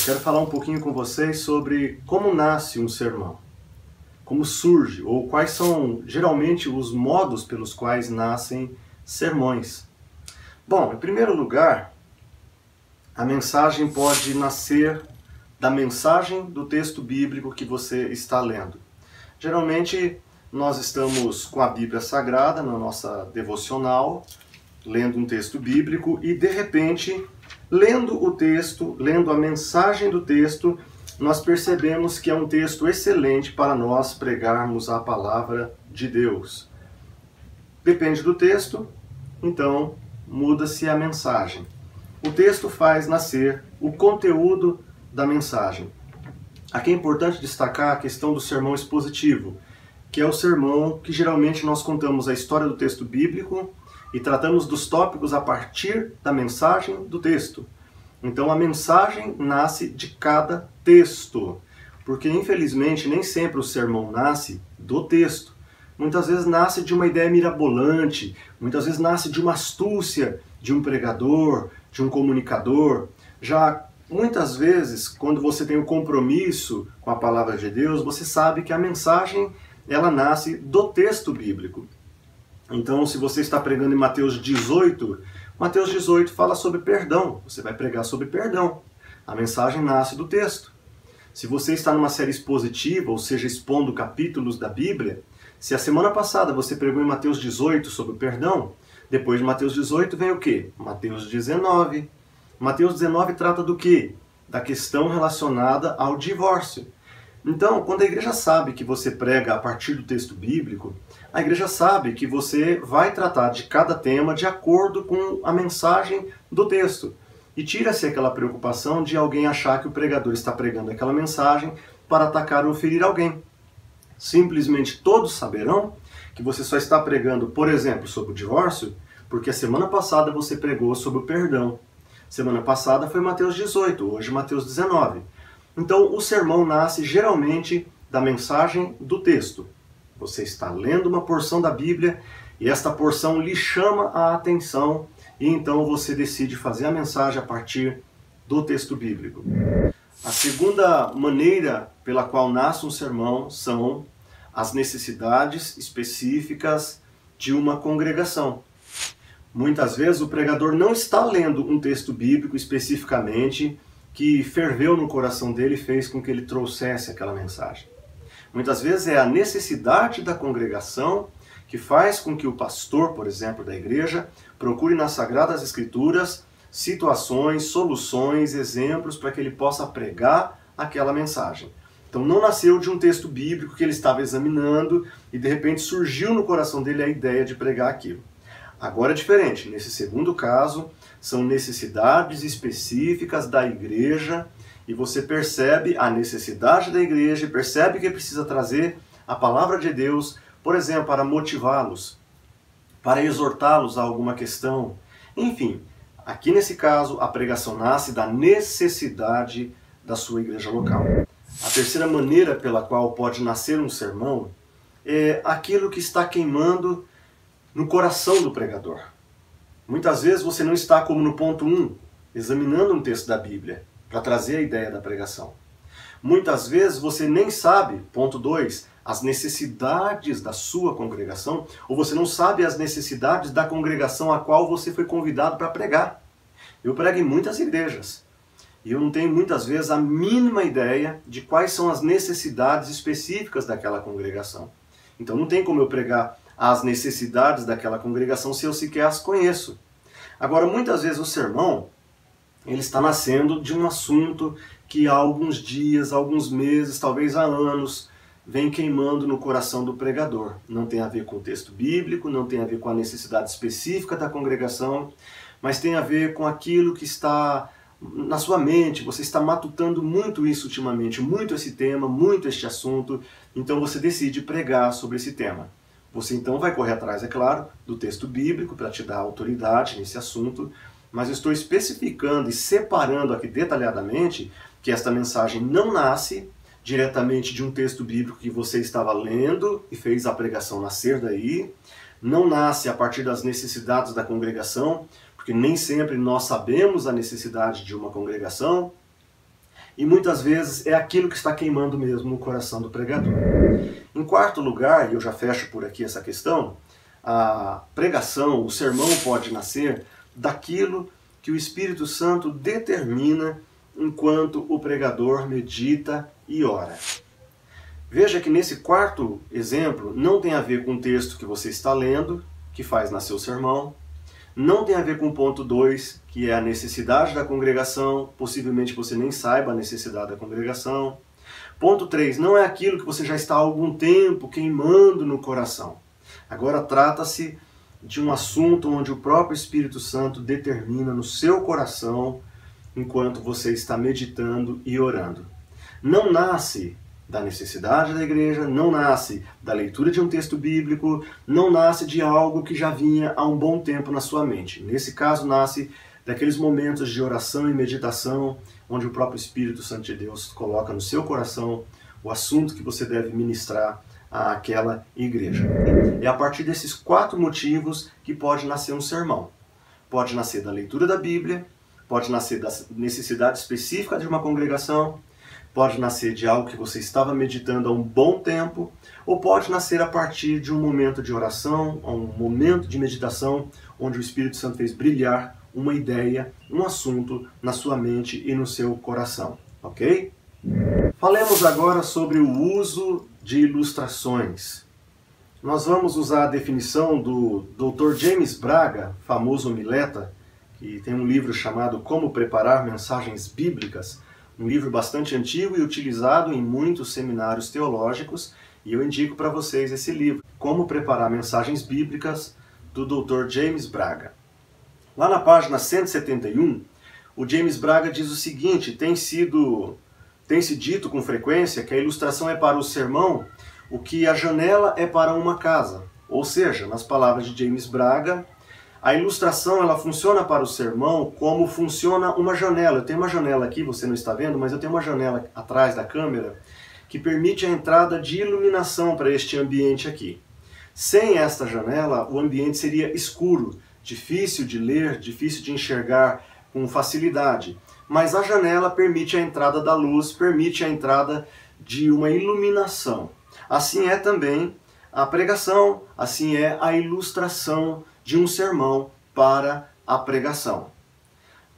Quero falar um pouquinho com vocês sobre como nasce um sermão, como surge, ou quais são geralmente os modos pelos quais nascem sermões. Bom, em primeiro lugar, a mensagem pode nascer da mensagem do texto bíblico que você está lendo. Geralmente, nós estamos com a Bíblia Sagrada na nossa devocional, lendo um texto bíblico e, de repente, lendo o texto, lendo a mensagem do texto, nós percebemos que é um texto excelente para nós pregarmos a palavra de Deus. Depende do texto, então muda-se a mensagem. O texto faz nascer o conteúdo da mensagem. Aqui é importante destacar a questão do sermão expositivo, que é o sermão que geralmente nós contamos a história do texto bíblico e tratamos dos tópicos a partir da mensagem do texto. Então a mensagem nasce de cada texto, porque infelizmente nem sempre o sermão nasce do texto. Muitas vezes nasce de uma ideia mirabolante, muitas vezes nasce de uma astúcia de um pregador, de um comunicador. Já muitas vezes, quando você tem um compromisso com a palavra de Deus, você sabe que a mensagem ela nasce do texto bíblico. Então, se você está pregando em Mateus 18, Mateus 18 fala sobre perdão. Você vai pregar sobre perdão. A mensagem nasce do texto. Se você está numa série expositiva, ou seja, expondo capítulos da Bíblia, se a semana passada você pregou em Mateus 18 sobre o perdão, depois de Mateus 18 vem o quê? Mateus 19. Mateus 19 trata do quê? Da questão relacionada ao divórcio. Então, quando a igreja sabe que você prega a partir do texto bíblico, a igreja sabe que você vai tratar de cada tema de acordo com a mensagem do texto. E tira-se aquela preocupação de alguém achar que o pregador está pregando aquela mensagem para atacar ou ferir alguém. Simplesmente todos saberão que você só está pregando, por exemplo, sobre o divórcio, porque a semana passada você pregou sobre o perdão. Semana passada foi Mateus 18, hoje Mateus 19. Então, o sermão nasce geralmente da mensagem do texto. Você está lendo uma porção da Bíblia e esta porção lhe chama a atenção e então você decide fazer a mensagem a partir do texto bíblico. A segunda maneira pela qual nasce um sermão são as necessidades específicas de uma congregação. Muitas vezes o pregador não está lendo um texto bíblico especificamente que ferveu no coração dele e fez com que ele trouxesse aquela mensagem. Muitas vezes é a necessidade da congregação que faz com que o pastor, por exemplo, da igreja, procure nas Sagradas Escrituras situações, soluções, exemplos para que ele possa pregar aquela mensagem. Então não nasceu de um texto bíblico que ele estava examinando e de repente surgiu no coração dele a ideia de pregar aquilo. Agora é diferente. Nesse segundo caso, são necessidades específicas da igreja e você percebe a necessidade da igreja e percebe que precisa trazer a palavra de Deus, por exemplo, para motivá-los, para exortá-los a alguma questão. Enfim, aqui nesse caso, a pregação nasce da necessidade da sua igreja local. A terceira maneira pela qual pode nascer um sermão é aquilo que está queimando no coração do pregador. Muitas vezes você não está como no ponto 1, examinando um texto da Bíblia, para trazer a ideia da pregação. Muitas vezes você nem sabe, ponto 2, as necessidades da sua congregação, ou você não sabe as necessidades da congregação a qual você foi convidado para pregar. Eu prego em muitas igrejas, e eu não tenho muitas vezes a mínima ideia de quais são as necessidades específicas daquela congregação. Então não tem como eu pregar as necessidades daquela congregação se eu sequer as conheço. Agora, muitas vezes o sermão ele está nascendo de um assunto que há alguns dias, alguns meses, talvez há anos, vem queimando no coração do pregador. Não tem a ver com o texto bíblico, não tem a ver com a necessidade específica da congregação, mas tem a ver com aquilo que está na sua mente. Você está matutando muito isso ultimamente, muito esse tema, muito este assunto, então você decide pregar sobre esse tema. Você então vai correr atrás, é claro, do texto bíblico para te dar autoridade nesse assunto, mas eu estou especificando e separando aqui detalhadamente que esta mensagem não nasce diretamente de um texto bíblico que você estava lendo e fez a pregação nascer daí, não nasce a partir das necessidades da congregação, porque nem sempre nós sabemos a necessidade de uma congregação, E muitas vezes é aquilo que está queimando mesmo no coração do pregador. Em quarto lugar, e eu já fecho por aqui essa questão, a pregação, o sermão pode nascer daquilo que o Espírito Santo determina enquanto o pregador medita e ora. Veja que nesse quarto exemplo não tem a ver com o texto que você está lendo, que faz nascer o sermão, não tem a ver com o ponto 2, que é a necessidade da congregação, possivelmente você nem saiba a necessidade da congregação. Ponto 3, não é aquilo que você já está há algum tempo queimando no coração. Agora trata-se de um assunto onde o próprio Espírito Santo determina no seu coração enquanto você está meditando e orando. Não nasce da necessidade da igreja, não nasce da leitura de um texto bíblico, não nasce de algo que já vinha há um bom tempo na sua mente. Nesse caso, nasce daqueles momentos de oração e meditação, onde o próprio Espírito Santo de Deus coloca no seu coração o assunto que você deve ministrar àquela igreja. É a partir desses 4 motivos que pode nascer um sermão. Pode nascer da leitura da Bíblia, pode nascer da necessidade específica de uma congregação, pode nascer de algo que você estava meditando há um bom tempo, ou pode nascer a partir de um momento de oração, um momento de meditação, onde o Espírito Santo fez brilhar uma ideia, um assunto na sua mente e no seu coração, ok? Falemos agora sobre o uso de ilustrações. Nós vamos usar a definição do Dr. James Braga, famoso homileta, que tem um livro chamado Como Preparar Mensagens Bíblicas, um livro bastante antigo e utilizado em muitos seminários teológicos, e eu indico para vocês esse livro, Como Preparar Mensagens Bíblicas, do Dr. James Braga. Lá na página 171, o James Braga diz o seguinte: tem-se dito com frequência que a ilustração é para o sermão o que a janela é para uma casa. Ou seja, nas palavras de James Braga, a ilustração ela funciona para o sermão como funciona uma janela. Eu tenho uma janela aqui, você não está vendo, mas eu tenho uma janela atrás da câmera que permite a entrada de iluminação para este ambiente aqui. Sem esta janela, o ambiente seria escuro, difícil de ler, difícil de enxergar com facilidade. Mas a janela permite a entrada da luz, permite a entrada de uma iluminação. Assim é também a pregação, assim é a ilustração de um sermão para a pregação.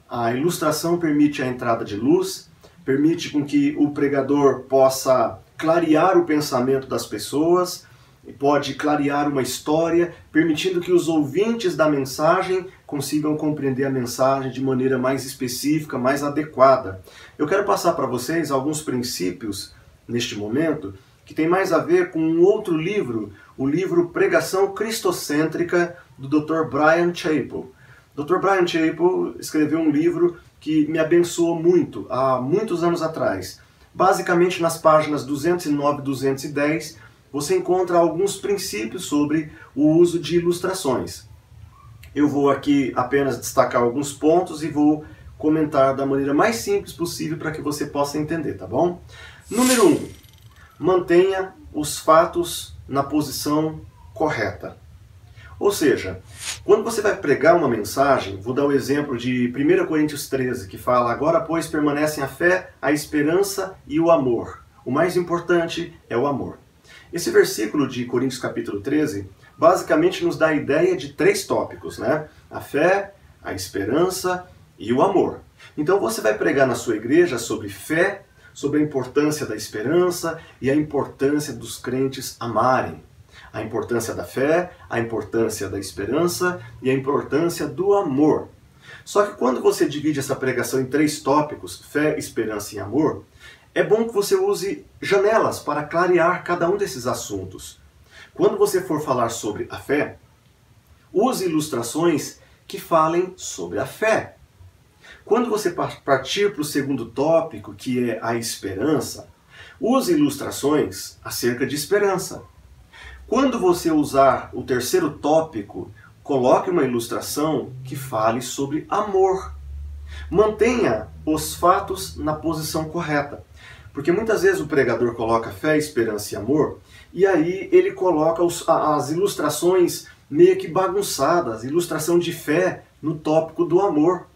A ilustração permite a entrada de luz, permite com que o pregador possa clarear o pensamento das pessoas, pode clarear uma história, permitindo que os ouvintes da mensagem consigam compreender a mensagem de maneira mais específica, mais adequada. Eu quero passar para vocês alguns princípios neste momento que tem mais a ver com um outro livro, o livro Pregação Cristocêntrica, do Dr. Bryan Chapell. Dr. Bryan Chapell escreveu um livro que me abençoou muito, há muitos anos atrás. Basicamente, nas páginas 209 e 210, você encontra alguns princípios sobre o uso de ilustrações. Eu vou aqui apenas destacar alguns pontos e vou comentar da maneira mais simples possível para que você possa entender, tá bom? Número 1. Mantenha os fatos na posição correta. Ou seja, quando você vai pregar uma mensagem, vou dar o exemplo de 1 Coríntios 13, que fala: agora, pois, permanecem a fé, a esperança e o amor. O mais importante é o amor. Esse versículo de Coríntios capítulo 13, basicamente nos dá a ideia de 3 tópicos, né? A fé, a esperança e o amor. Então você vai pregar na sua igreja sobre fé, sobre a importância da esperança e a importância dos crentes amarem. A importância da fé, a importância da esperança e a importância do amor. Só que quando você divide essa pregação em 3 tópicos, fé, esperança e amor, é bom que você use janelas para clarear cada um desses assuntos. Quando você for falar sobre a fé, use ilustrações que falem sobre a fé. Quando você partir para o segundo tópico, que é a esperança, use ilustrações acerca de esperança. Quando você usar o terceiro tópico, coloque uma ilustração que fale sobre amor. Mantenha os fatos na posição correta. Porque muitas vezes o pregador coloca fé, esperança e amor, e aí ele coloca as ilustrações meio que bagunçadas, ilustração de fé no tópico do amor,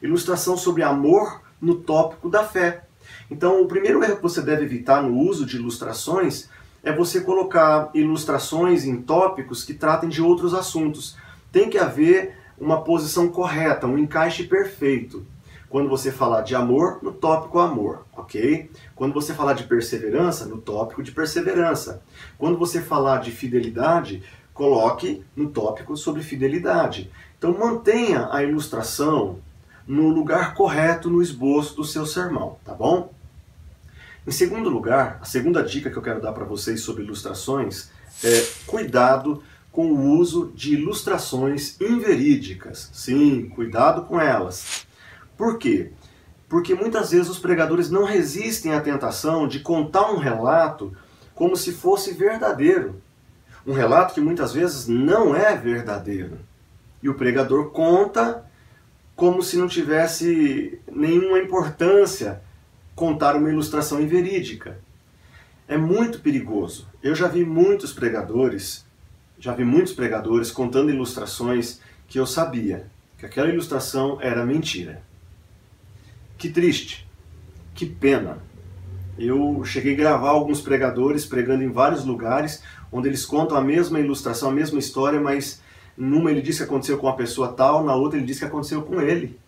ilustração sobre amor no tópico da fé. Então, o primeiro erro que você deve evitar no uso de ilustrações é você colocar ilustrações em tópicos que tratem de outros assuntos. Tem que haver uma posição correta, um encaixe perfeito. Quando você falar de amor, no tópico amor, ok? Quando você falar de perseverança, no tópico de perseverança. Quando você falar de fidelidade, coloque no tópico sobre fidelidade. Então mantenha a ilustração no lugar correto no esboço do seu sermão, tá bom? Em segundo lugar, a segunda dica que eu quero dar para vocês sobre ilustrações é cuidado com o uso de ilustrações inverídicas. Sim, cuidado com elas. Por quê? Porque muitas vezes os pregadores não resistem à tentação de contar um relato como se fosse verdadeiro. Um relato que muitas vezes não é verdadeiro. E o pregador conta como se não tivesse nenhuma importância contar uma ilustração inverídica. É muito perigoso. Eu já vi muitos pregadores contando ilustrações que eu sabia que aquela ilustração era mentira. Que triste, que pena. Eu cheguei a gravar alguns pregadores pregando em vários lugares, onde eles contam a mesma ilustração, a mesma história, mas numa ele diz que aconteceu com uma pessoa tal, na outra ele diz que aconteceu com ele.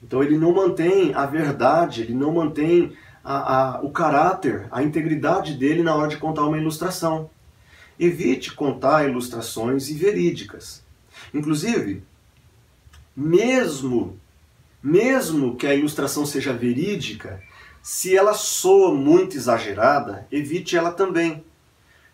Então ele não mantém a verdade, ele não mantém o caráter, a integridade dele na hora de contar uma ilustração. Evite contar ilustrações inverídicas. Inclusive, mesmo que a ilustração seja verídica, se ela soa muito exagerada, evite ela também.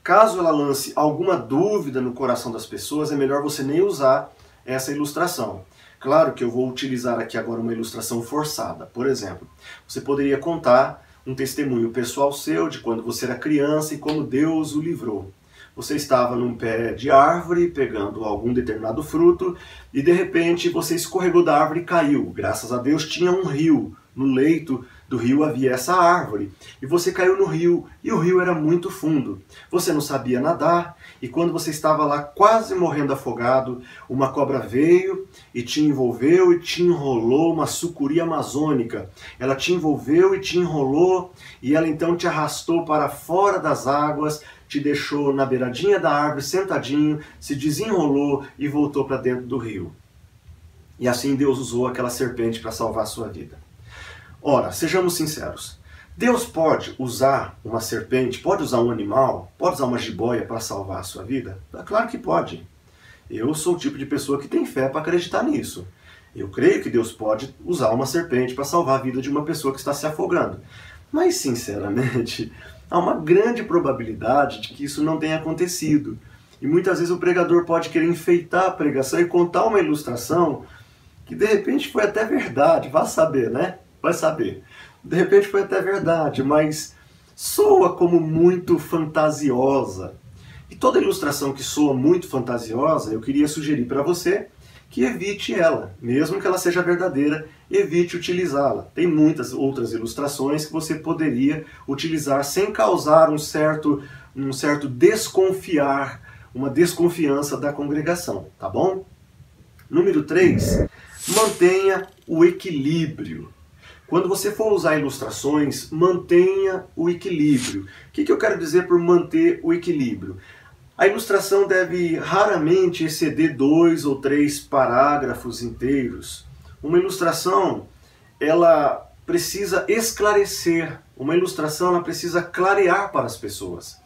Caso ela lance alguma dúvida no coração das pessoas, é melhor você nem usar essa ilustração. Claro que eu vou utilizar aqui agora uma ilustração forçada. Por exemplo, você poderia contar um testemunho pessoal seu de quando você era criança e como Deus o livrou. Você estava num pé de árvore, pegando algum determinado fruto, e de repente você escorregou da árvore e caiu. Graças a Deus tinha um rio. No leito do rio havia essa árvore. E você caiu no rio, e o rio era muito fundo. Você não sabia nadar, e quando você estava lá quase morrendo afogado, uma cobra veio e te envolveu e te enrolou, uma sucuri amazônica. Ela te envolveu e te enrolou, e ela então te arrastou para fora das águas, te deixou na beiradinha da árvore, sentadinho, se desenrolou e voltou para dentro do rio. E assim Deus usou aquela serpente para salvar a sua vida. Ora, sejamos sinceros, Deus pode usar uma serpente, pode usar um animal, pode usar uma jiboia para salvar a sua vida? É claro que pode. Eu sou o tipo de pessoa que tem fé para acreditar nisso. Eu creio que Deus pode usar uma serpente para salvar a vida de uma pessoa que está se afogando. Mas, sinceramente, há uma grande probabilidade de que isso não tenha acontecido. E muitas vezes o pregador pode querer enfeitar a pregação e contar uma ilustração que de repente foi até verdade, vai saber, né? Vai saber. De repente foi até verdade, mas soa como muito fantasiosa. E toda ilustração que soa muito fantasiosa, eu queria sugerir para você que evite ela. Mesmo que ela seja verdadeira, evite utilizá-la. Tem muitas outras ilustrações que você poderia utilizar sem causar um certo desconfiar, uma desconfiança da congregação, tá bom? Número 3, mantenha o equilíbrio. Quando você for usar ilustrações, mantenha o equilíbrio. O que eu quero dizer por manter o equilíbrio? A ilustração deve raramente exceder 2 ou 3 parágrafos inteiros. Uma ilustração, ela precisa esclarecer. Uma ilustração, ela precisa clarear para as pessoas.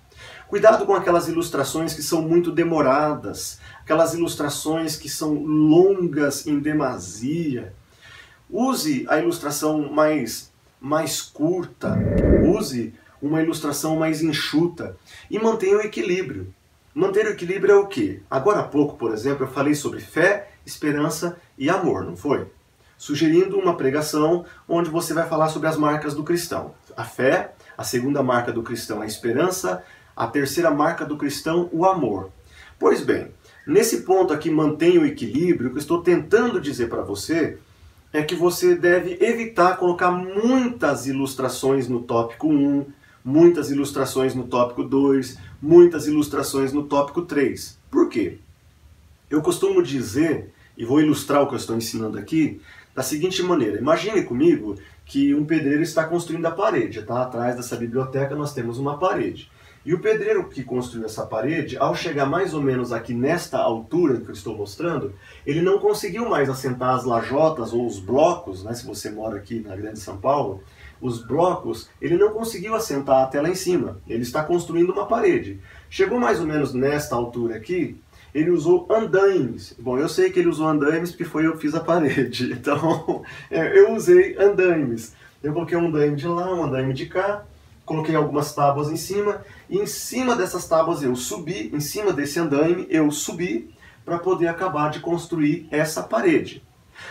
Cuidado com aquelas ilustrações que são muito demoradas, aquelas ilustrações que são longas em demasia. Use a ilustração mais curta, use uma ilustração mais enxuta e mantenha o equilíbrio. Manter o equilíbrio é o quê? Agora há pouco, por exemplo, eu falei sobre fé, esperança e amor, não foi? Sugerindo uma pregação onde você vai falar sobre as marcas do cristão. A fé, a segunda marca do cristão é a esperança, a terceira marca do cristão, o amor. Pois bem, nesse ponto aqui, mantenha o equilíbrio, o que eu estou tentando dizer para você é que você deve evitar colocar muitas ilustrações no tópico 1, muitas ilustrações no tópico 2, muitas ilustrações no tópico 3. Por quê? Eu costumo dizer, e vou ilustrar o que eu estou ensinando aqui, da seguinte maneira. Imagine comigo que um pedreiro está construindo a parede, tá? Atrás dessa biblioteca nós temos uma parede. E o pedreiro que construiu essa parede, ao chegar mais ou menos aqui nesta altura que eu estou mostrando, ele não conseguiu mais assentar as lajotas ou os blocos, né? Se você mora aqui na Grande São Paulo, os blocos, ele não conseguiu assentar até lá em cima. Ele está construindo uma parede. Chegou mais ou menos nesta altura aqui, ele usou andaimes. Bom, eu sei que ele usou andaimes porque foi eu que fiz a parede. Então, eu usei andaimes. Eu coloquei um andaime de lá, um andaime de cá, coloquei algumas tábuas em cima, e em cima dessas tábuas eu subi, em cima desse andaime eu subi, para poder acabar de construir essa parede.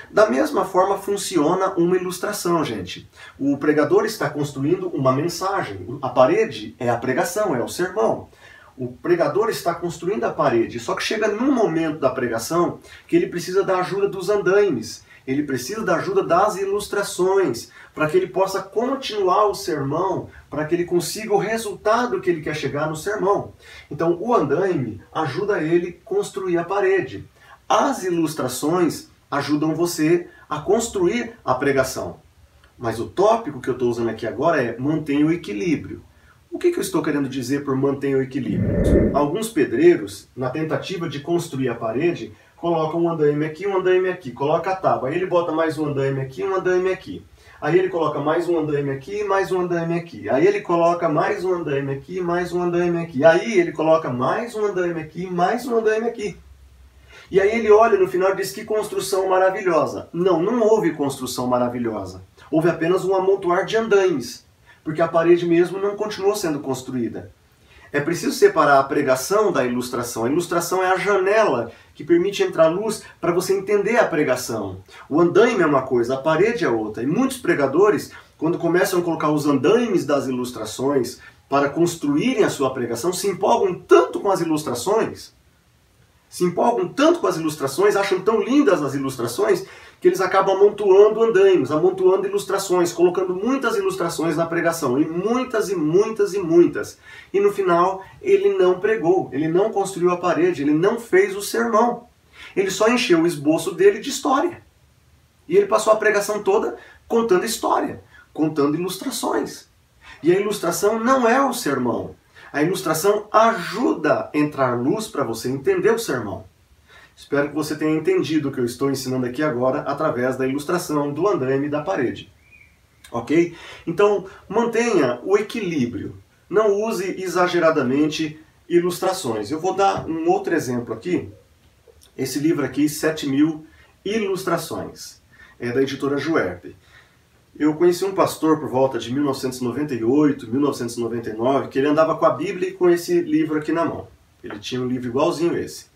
Da mesma forma funciona uma ilustração, gente. O pregador está construindo uma mensagem. A parede é a pregação, é o sermão. O pregador está construindo a parede, só que chega num momento da pregação que ele precisa da ajuda dos andaimes. Ele precisa da ajuda das ilustrações, para que ele possa continuar o sermão, para que ele consiga o resultado que ele quer chegar no sermão. Então o andaime ajuda ele a construir a parede. As ilustrações ajudam você a construir a pregação. Mas o tópico que eu estou usando aqui agora é mantenha o equilíbrio. O que eu estou querendo dizer por mantenha o equilíbrio? Alguns pedreiros, na tentativa de construir a parede, colocam um andaime aqui, coloca a tábua. Aí ele bota mais um andaime aqui, um andaime aqui. Aí ele coloca mais um andaime aqui, mais um andaime aqui. Aí ele coloca mais um andaime aqui, mais um andaime aqui. Aí ele coloca mais um andaime aqui, mais um andaime aqui. E aí ele olha no final e diz que construção maravilhosa. Não, não houve construção maravilhosa. Houve apenas um amontoar de andaimes, porque a parede mesmo não continuou sendo construída. É preciso separar a pregação da ilustração. A ilustração é a janela que permite entrar luz para você entender a pregação. O andaime é uma coisa, a parede é outra. E muitos pregadores, quando começam a colocar os andaimes das ilustrações para construírem a sua pregação, se empolgam tanto com as ilustrações, acham tão lindas as ilustrações, que eles acabam amontoando andaimes, amontoando ilustrações, colocando muitas ilustrações na pregação, e muitas e muitas e muitas. E no final, ele não pregou, ele não construiu a parede, ele não fez o sermão. Ele só encheu o esboço dele de história. E ele passou a pregação toda contando história, contando ilustrações. E a ilustração não é o sermão. A ilustração ajuda a entrar luz para você entender o sermão. Espero que você tenha entendido o que eu estou ensinando aqui agora através da ilustração do andaime da parede. Ok? Então, mantenha o equilíbrio. Não use exageradamente ilustrações. Eu vou dar um outro exemplo aqui. Esse livro aqui, 7.000 Ilustrações. É da editora Juerp. Eu conheci um pastor por volta de 1998, 1999, que ele andava com a Bíblia e com esse livro aqui na mão. Ele tinha um livro igualzinho esse.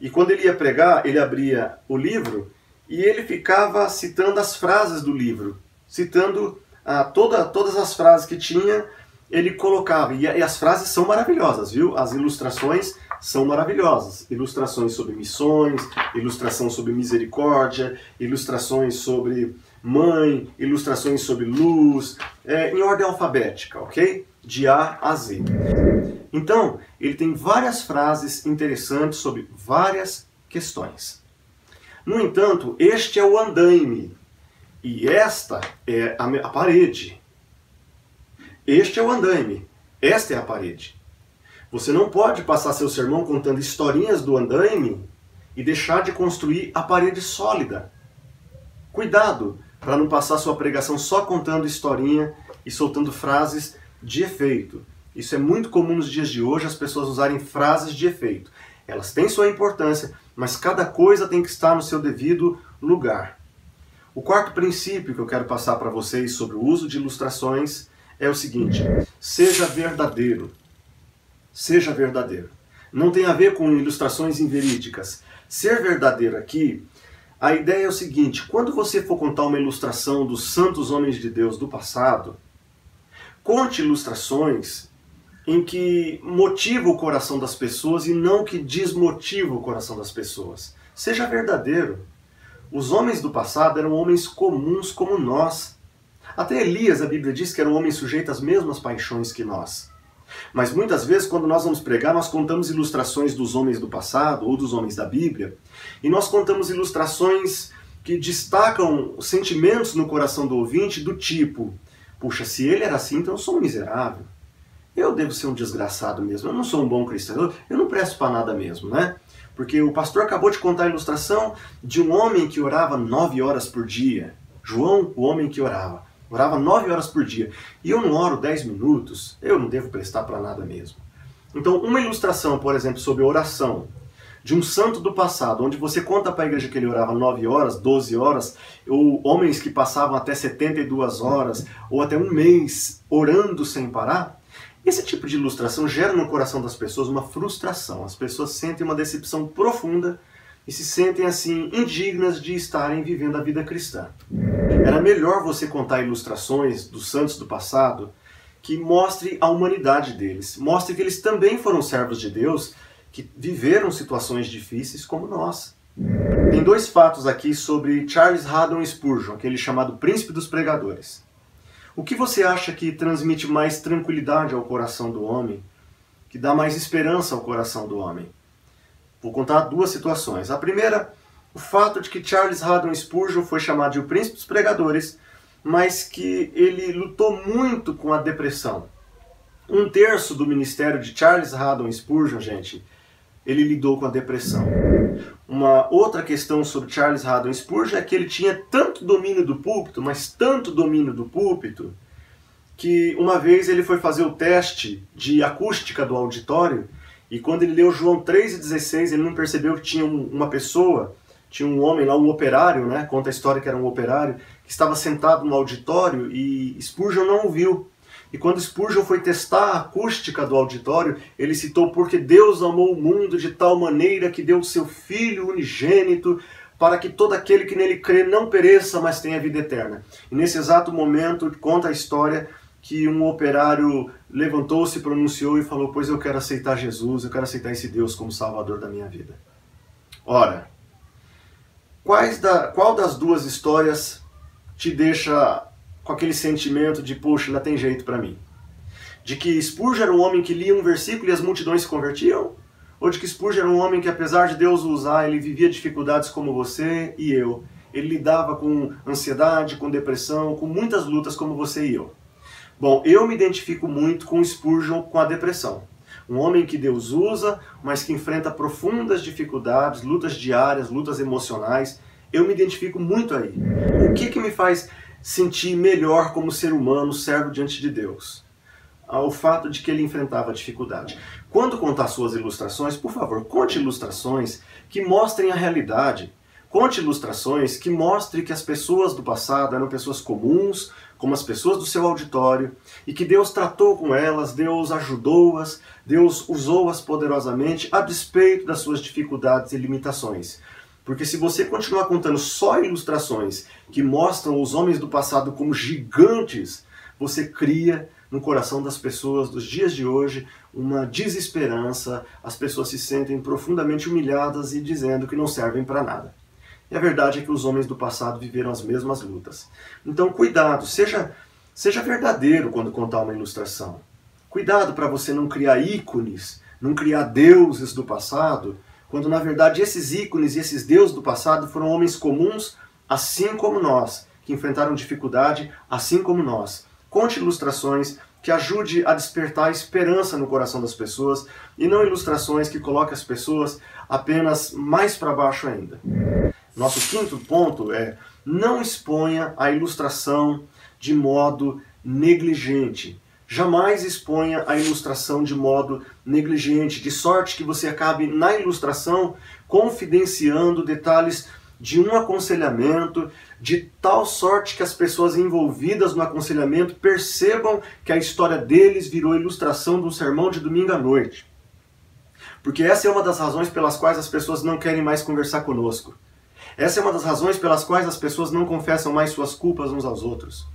E quando ele ia pregar, ele abria o livro e ele ficava citando as frases do livro. Citando todas as frases que tinha, ele colocava. E as frases são maravilhosas, viu? As ilustrações são maravilhosas. Ilustrações sobre missões, ilustração sobre misericórdia, ilustrações sobre mãe, ilustrações sobre luz, em ordem alfabética, ok? De A a Z. Então, ele tem várias frases interessantes sobre várias questões. No entanto, este é o andaime e esta é a parede. Este é o andaime, esta é a parede. Você não pode passar seu sermão contando historinhas do andaime e deixar de construir a parede sólida. Cuidado para não passar sua pregação só contando historinha e soltando frases de efeito. Isso é muito comum nos dias de hoje, as pessoas usarem frases de efeito. Elas têm sua importância, mas cada coisa tem que estar no seu devido lugar. O quarto princípio que eu quero passar para vocês sobre o uso de ilustrações é o seguinte: seja verdadeiro. Seja verdadeiro. Não tem a ver com ilustrações inverídicas. Ser verdadeiro aqui, a ideia é o seguinte: quando você for contar uma ilustração dos santos homens de Deus do passado, conte ilustrações em que motiva o coração das pessoas e não que desmotiva o coração das pessoas. Seja verdadeiro. Os homens do passado eram homens comuns como nós. Até Elias, a Bíblia diz que era um homem sujeito às mesmas paixões que nós. Mas muitas vezes, quando nós vamos pregar, nós contamos ilustrações dos homens do passado ou dos homens da Bíblia, e nós contamos ilustrações que destacam sentimentos no coração do ouvinte do tipo: puxa, se ele era assim, então eu sou um miserável. Eu devo ser um desgraçado mesmo, eu não sou um bom cristão, eu não presto para nada mesmo, né? Porque o pastor acabou de contar a ilustração de um homem que orava 9 horas por dia. João, o homem que orava 9 horas por dia. E eu não oro 10 minutos, eu não devo prestar para nada mesmo. Então, uma ilustração, por exemplo, sobre oração de um santo do passado, onde você conta para a igreja que ele orava 9 horas, 12 horas, ou homens que passavam até 72 horas, ou até um mês orando sem parar, esse tipo de ilustração gera no coração das pessoas uma frustração. As pessoas sentem uma decepção profunda e se sentem assim indignas de estarem vivendo a vida cristã. Era melhor você contar ilustrações dos santos do passado que mostre a humanidade deles, mostre que eles também foram servos de Deus, que viveram situações difíceis como nós. Tem 2 fatos aqui sobre Charles Haddon Spurgeon, aquele chamado príncipe dos pregadores. O que você acha que transmite mais tranquilidade ao coração do homem, que dá mais esperança ao coração do homem? Vou contar 2 situações. A primeira, o fato de que Charles Haddon Spurgeon foi chamado de o príncipe dos pregadores, mas que ele lutou muito com a depressão. 1/3 do ministério de Charles Haddon Spurgeon, gente, ele lidou com a depressão. Uma outra questão sobre Charles Haddon Spurgeon é que ele tinha tanto domínio do púlpito, mas tanto domínio do púlpito, que uma vez ele foi fazer o teste de acústica do auditório, e quando ele leu João 3,16, ele não percebeu que tinha uma pessoa, tinha um homem lá, um operário, né? Conta a história que era um operário, que estava sentado no auditório e Spurgeon não o viu. E quando Spurgeon foi testar a acústica do auditório, ele citou: porque Deus amou o mundo de tal maneira que deu o seu Filho unigênito, para que todo aquele que nele crê não pereça, mas tenha vida eterna. E nesse exato momento, conta a história que um operário levantou-se, pronunciou e falou: pois eu quero aceitar Jesus, eu quero aceitar esse Deus como Salvador da minha vida. Ora, qual das 2 histórias te deixa com aquele sentimento de, poxa, ainda tem jeito para mim? De que Spurgeon era um homem que lia um versículo e as multidões se convertiam? Ou de que Spurgeon era um homem que, apesar de Deus o usar, ele vivia dificuldades como você e eu? Ele lidava com ansiedade, com depressão, com muitas lutas como você e eu. Bom, eu me identifico muito com Spurgeon, com a depressão. Um homem que Deus usa, mas que enfrenta profundas dificuldades, lutas diárias, lutas emocionais. Eu me identifico muito aí. O que me faz sentir melhor como ser humano, servo diante de Deus? O fato de que ele enfrentava dificuldade. Quando contar suas ilustrações, por favor, conte ilustrações que mostrem a realidade. Conte ilustrações que mostrem que as pessoas do passado eram pessoas comuns, como as pessoas do seu auditório, e que Deus tratou com elas, Deus ajudou-as, Deus usou-as poderosamente, a despeito das suas dificuldades e limitações. Porque se você continuar contando só ilustrações que mostram os homens do passado como gigantes, você cria no coração das pessoas dos dias de hoje uma desesperança, as pessoas se sentem profundamente humilhadas e dizendo que não servem para nada. E a verdade é que os homens do passado viveram as mesmas lutas. Então cuidado, seja verdadeiro quando contar uma ilustração. Cuidado para você não criar ícones, não criar deuses do passado, quando na verdade esses ícones e esses deuses do passado foram homens comuns, assim como nós, que enfrentaram dificuldade, assim como nós. Conte ilustrações que ajude a despertar esperança no coração das pessoas e não ilustrações que coloquem as pessoas apenas mais para baixo ainda. Nosso 5º ponto é: não exponha a ilustração de modo negligente. Jamais exponha a ilustração de modo negligente, de sorte que você acabe na ilustração confidenciando detalhes de um aconselhamento, de tal sorte que as pessoas envolvidas no aconselhamento percebam que a história deles virou ilustração de um sermão de domingo à noite. Porque essa é uma das razões pelas quais as pessoas não querem mais conversar conosco. Essa é uma das razões pelas quais as pessoas não confessam mais suas culpas uns aos outros.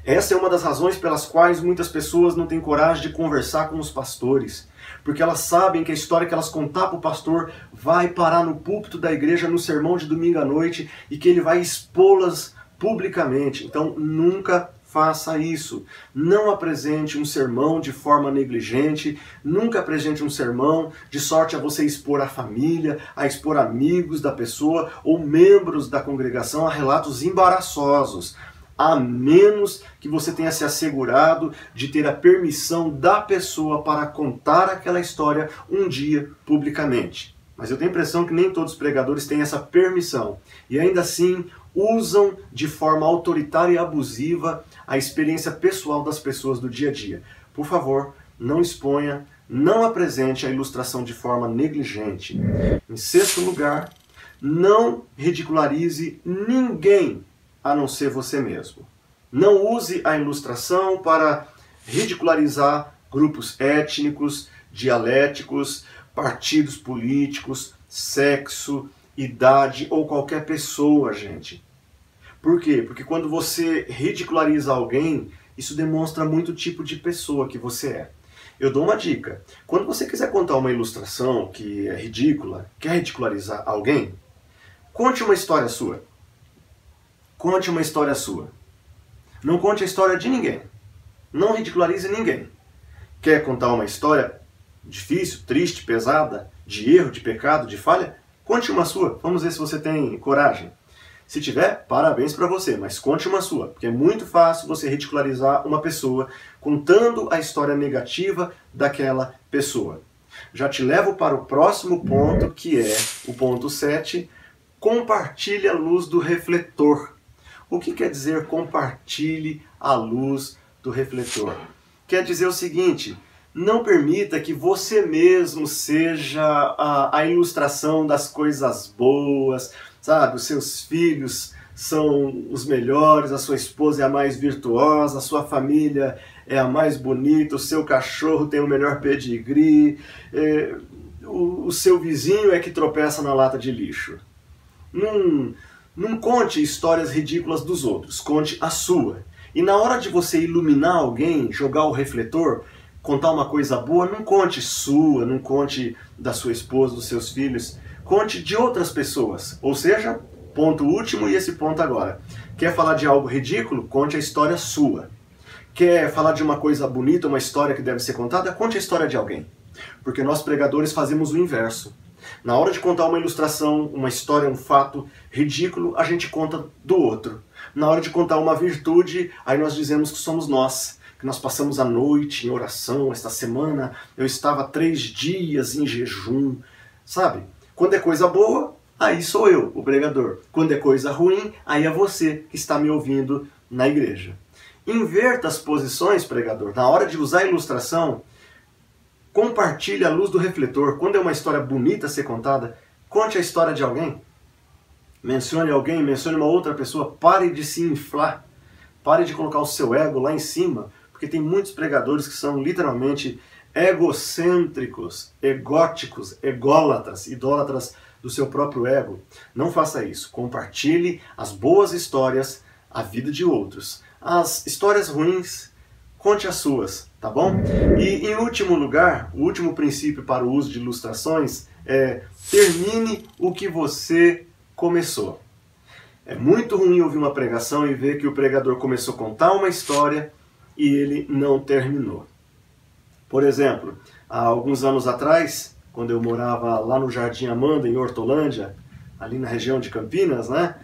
Essa é uma das razões pelas quais muitas pessoas não têm coragem de conversar com os pastores. Porque elas sabem que a história que elas contar para o pastor vai parar no púlpito da igreja no sermão de domingo à noite e que ele vai expô-las publicamente. Então nunca faça isso. Não apresente um sermão de forma negligente, nunca apresente um sermão de sorte a você expor a família, a expor amigos da pessoa ou membros da congregação a relatos embaraçosos, a menos que você tenha se assegurado de ter a permissão da pessoa para contar aquela história um dia publicamente. Mas eu tenho a impressão que nem todos os pregadores têm essa permissão e ainda assim usam de forma autoritária e abusiva a experiência pessoal das pessoas do dia a dia. Por favor, não exponha, não apresente a ilustração de forma negligente. Em sexto lugar, não ridicularize ninguém a não ser você mesmo. Não use a ilustração para ridicularizar grupos étnicos, dialéticos, partidos políticos, sexo, idade ou qualquer pessoa, gente. Por quê? Porque quando você ridiculariza alguém, isso demonstra muito o tipo de pessoa que você é. Eu dou uma dica. Quando você quiser contar uma ilustração que é ridícula, quer ridicularizar alguém, conte uma história sua. Conte uma história sua. Não conte a história de ninguém. Não ridicularize ninguém. Quer contar uma história difícil, triste, pesada, de erro, de pecado, de falha? Conte uma sua. Vamos ver se você tem coragem. Se tiver, parabéns para você, mas conte uma sua, porque é muito fácil você ridicularizar uma pessoa contando a história negativa daquela pessoa. Já te levo para o próximo ponto, que é o ponto 7, compartilhe a luz do refletor. O que quer dizer compartilhe a luz do refletor? Quer dizer o seguinte: não permita que você mesmo seja a ilustração das coisas boas, sabe? Os seus filhos são os melhores, a sua esposa é a mais virtuosa, a sua família é a mais bonita, o seu cachorro tem o melhor pedigree, o seu vizinho é que tropeça na lata de lixo. Não conte histórias ridículas dos outros, conte a sua. E na hora de você iluminar alguém, jogar o refletor, contar uma coisa boa, não conte sua, não conte da sua esposa, dos seus filhos, conte de outras pessoas. Ou seja, ponto último e esse ponto agora. Quer falar de algo ridículo? Conte a história sua. Quer falar de uma coisa bonita, uma história que deve ser contada? Conte a história de alguém. Porque nós pregadores fazemos o inverso. Na hora de contar uma ilustração, uma história, um fato ridículo, a gente conta do outro. Na hora de contar uma virtude, aí nós dizemos que somos nós, que nós passamos a noite em oração. Esta semana eu estava 3 dias em jejum, sabe? Quando é coisa boa, aí sou eu, o pregador. Quando é coisa ruim, aí é você que está me ouvindo na igreja. Inverta as posições, pregador. Na hora de usar a ilustração, compartilhe a luz do refletor. Quando é uma história bonita a ser contada, conte a história de alguém. Mencione alguém, mencione uma outra pessoa. Pare de se inflar. Pare de colocar o seu ego lá em cima. Porque tem muitos pregadores que são literalmente egocêntricos, egóticos, ególatras, idólatras do seu próprio ego. Não faça isso. Compartilhe as boas histórias, a vida de outros. As histórias ruins, conte as suas, tá bom? E em último lugar, o último princípio para o uso de ilustrações é: termine o que você começou. É muito ruim ouvir uma pregação e ver que o pregador começou a contar uma história e ele não terminou. Por exemplo, há alguns anos atrás, quando eu morava lá no Jardim Amanda, em Hortolândia, ali na região de Campinas, né?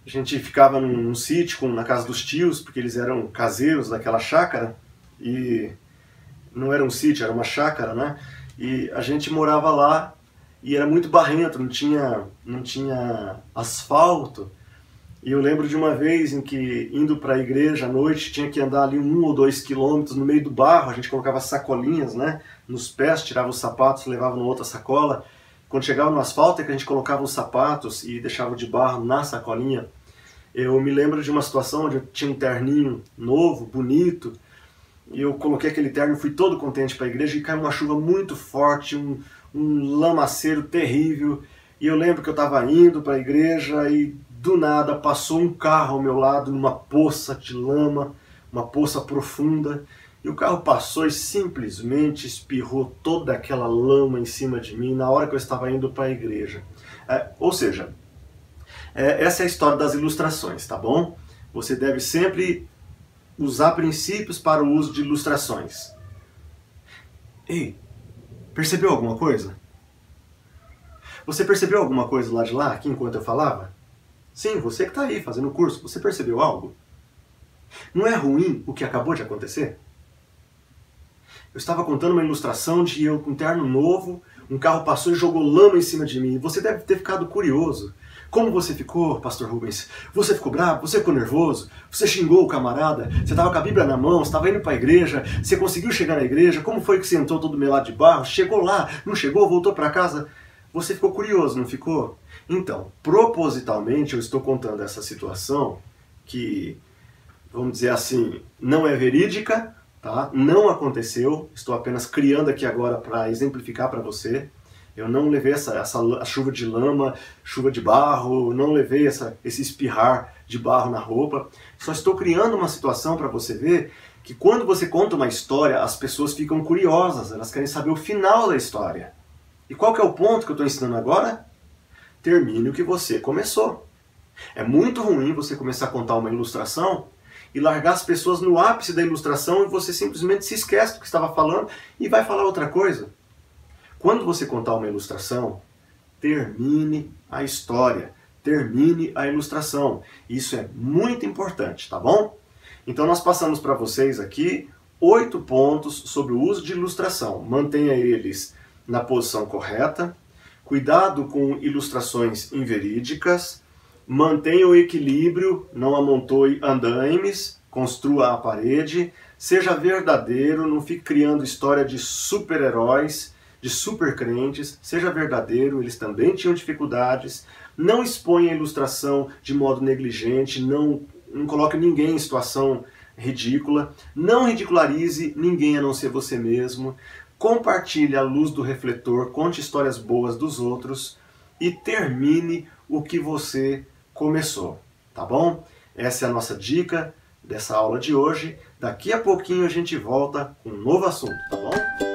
A gente ficava num sítio, na casa dos tios, porque eles eram caseiros daquela chácara, e não era um sítio, era uma chácara, né? E a gente morava lá, e era muito barrento, não tinha asfalto. E eu lembro de uma vez em que, indo para a igreja à noite, tinha que andar ali 1 ou 2 quilômetros no meio do barro. A gente colocava sacolinhas, né, nos pés, tirava os sapatos, levava numa outra sacola. Quando chegava no asfalto é que a gente colocava os sapatos e deixava de barro na sacolinha. Eu me lembro de uma situação onde eu tinha um terninho novo, bonito, e eu coloquei aquele terno, fui todo contente para a igreja, e caiu uma chuva muito forte, um lamaceiro terrível. E eu lembro que eu estava indo para a igreja e do nada passou um carro ao meu lado numa poça de lama, uma poça profunda, e o carro passou e simplesmente espirrou toda aquela lama em cima de mim na hora que eu estava indo para a igreja. Ou seja, essa é a história das ilustrações, tá bom? Você deve sempre usar princípios para o uso de ilustrações. Ei, percebeu alguma coisa? Você percebeu alguma coisa lá de lá, aqui enquanto eu falava? Sim, você que está aí fazendo o curso, você percebeu algo? Não é ruim o que acabou de acontecer? Eu estava contando uma ilustração de eu com um terno novo, um carro passou e jogou lama em cima de mim. Você deve ter ficado curioso. Como você ficou, pastor Rubens? Você ficou bravo? Você ficou nervoso? Você xingou o camarada? Você estava com a Bíblia na mão? Você estava indo para a igreja? Você conseguiu chegar na igreja? Como foi que você entrou todo melado de barro? Chegou lá? Não chegou? Voltou para casa? Você ficou curioso, não ficou? Então, propositalmente eu estou contando essa situação que, vamos dizer assim, não é verídica, tá? Não aconteceu, estou apenas criando aqui agora para exemplificar para você. Eu não levei essa chuva de lama, chuva de barro, não levei esse espirrar de barro na roupa. Só estou criando uma situação para você ver que quando você conta uma história, as pessoas ficam curiosas, elas querem saber o final da história. E qual que é o ponto que eu estou ensinando agora? Termine o que você começou. É muito ruim você começar a contar uma ilustração e largar as pessoas no ápice da ilustração e você simplesmente se esquece do que estava falando e vai falar outra coisa. Quando você contar uma ilustração, termine a história, termine a ilustração. Isso é muito importante, tá bom? Então nós passamos para vocês aqui 8 pontos sobre o uso de ilustração. Mantenha eles na posição correta, cuidado com ilustrações inverídicas, mantenha o equilíbrio, não amontoe andaimes, construa a parede, seja verdadeiro, não fique criando história de super-heróis, de supercrentes, seja verdadeiro, eles também tinham dificuldades, não exponha a ilustração de modo negligente, não coloque ninguém em situação ridícula, não ridicularize ninguém a não ser você mesmo, compartilhe a luz do refletor, conte histórias boas dos outros e termine o que você começou, tá bom? Essa é a nossa dica dessa aula de hoje. Daqui a pouquinho a gente volta com um novo assunto, tá bom?